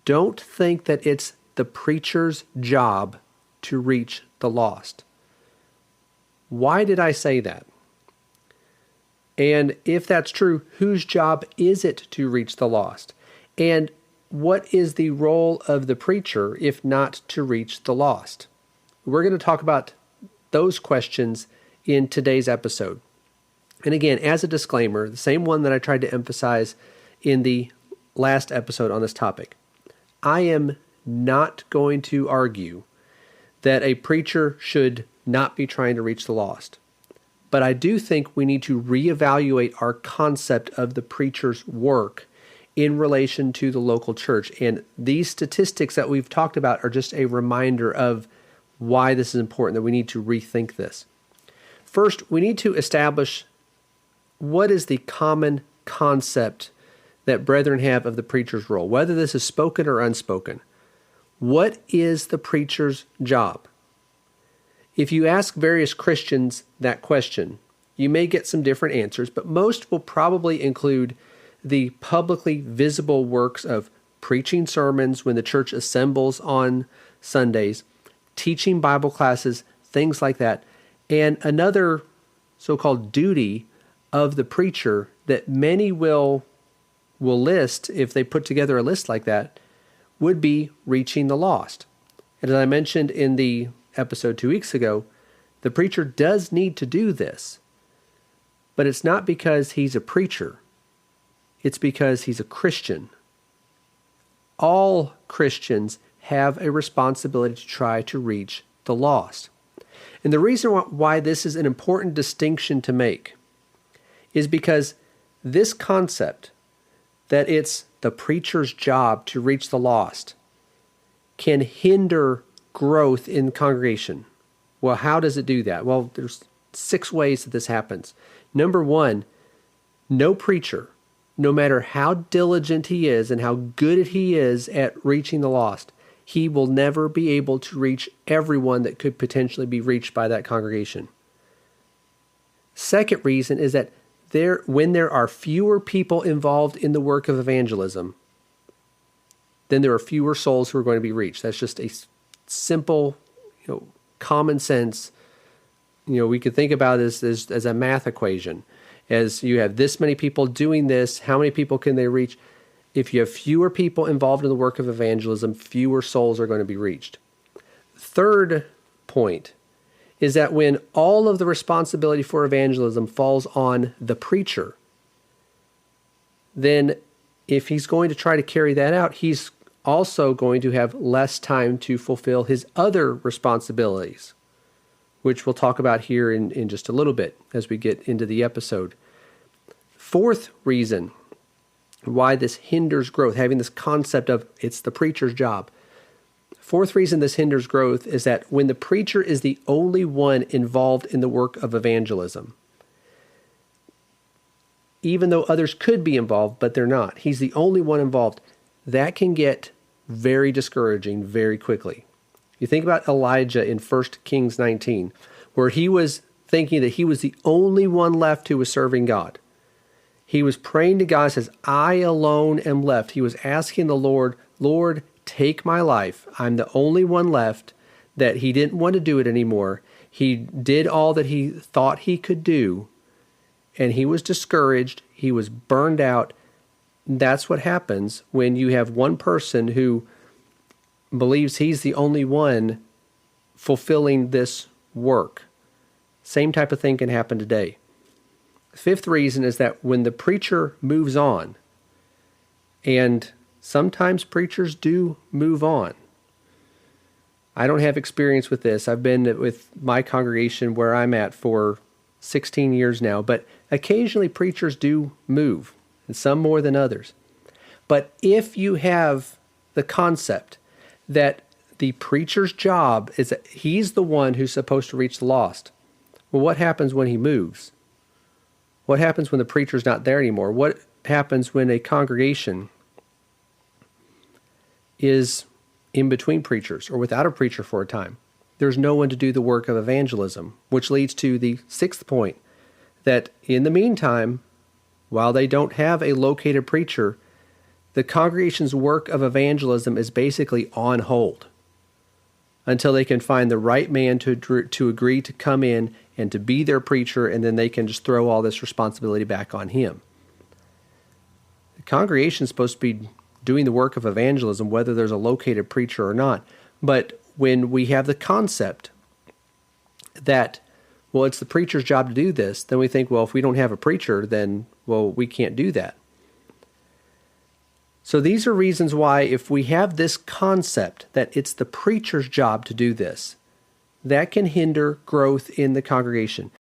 don't think that it's the preacher's job to reach the lost. Why did I say that? And if that's true, whose job is it to reach the lost? And what is the role of the preacher if not to reach the lost? We're going to talk about those questions in today's episode. And again, as a disclaimer, the same one that I tried to emphasize in the last episode on this topic, I am not going to argue that a preacher should not be trying to reach the lost. But I do think we need to reevaluate our concept of the preacher's work in relation to the local church. And these statistics that we've talked about are just a reminder of why this is important, that we need to rethink this. First, we need to establish what is the common concept that brethren have of the preacher's role, whether this is spoken or unspoken. What is the preacher's job? If you ask various Christians that question, you may get some different answers, but most will probably include the publicly visible works of preaching sermons when the church assembles on Sundays, teaching Bible classes, things like that. And another so-called duty of the preacher that many will list, if they put together a list like that, would be reaching the lost. And as I mentioned in the episode 2 weeks ago, the preacher does need to do this, but it's not because he's a preacher. It's because he's a Christian. All Christians have a responsibility to try to reach the lost. And the reason why this is an important distinction to make is because this concept that it's the preacher's job to reach the lost can hinder growth in congregation. Well, how does it do that? Well, there's 6 ways that this happens. Number 1, no preacher, no matter how diligent he is and how good he is at reaching the lost, he will never be able to reach everyone that could potentially be reached by that congregation. Second reason is that when there are fewer people involved in the work of evangelism, then there are fewer souls who are going to be reached. That's just a simple, common sense. We could think about this as a math equation. As you have this many people doing this, how many people can they reach? If you have fewer people involved in the work of evangelism, fewer souls are going to be reached. Third point is that when all of the responsibility for evangelism falls on the preacher, then if he's going to try to carry that out, he's also going to have less time to fulfill his other responsibilities, which we'll talk about here in just a little bit as we get into the episode. Fourth reason why this hinders growth, having this concept of it's the preacher's job. Fourth reason this hinders growth is that when the preacher is the only one involved in the work of evangelism, even though others could be involved, but they're not, he's the only one involved, that can get very discouraging very quickly. You think about Elijah in 1 Kings 19, where he was thinking that he was the only one left who was serving God. He was praying to God, says, I alone am left. He was asking the Lord, Lord, take my life. I'm the only one left. That he didn't want to do it anymore. He did all that he thought he could do, and he was discouraged. He was burned out. That's what happens when you have one person who believes he's the only one fulfilling this work. Same type of thing can happen today. Fifth reason is that when the preacher moves on, and sometimes preachers do move on. I don't have experience with this. I've been with my congregation where I'm at for 16 years now, but occasionally preachers do move, and some more than others. But if you have the concept that the preacher's job is that he's the one who's supposed to reach the lost, well, what happens when he moves? What happens when the preacher's not there anymore? What happens when a congregation is in between preachers or without a preacher for a time? There's no one to do the work of evangelism, which leads to the sixth point, that in the meantime, while they don't have a located preacher, the congregation's work of evangelism is basically on hold until they can find the right man to agree to come in and to be their preacher, and then they can just throw all this responsibility back on him. The congregation is supposed to be doing the work of evangelism, whether there's a located preacher or not. But when we have the concept that, well, it's the preacher's job to do this, then we think, well, if we don't have a preacher, then, well, we can't do that. So these are reasons why, if we have this concept that it's the preacher's job to do this, that can hinder growth in the congregation.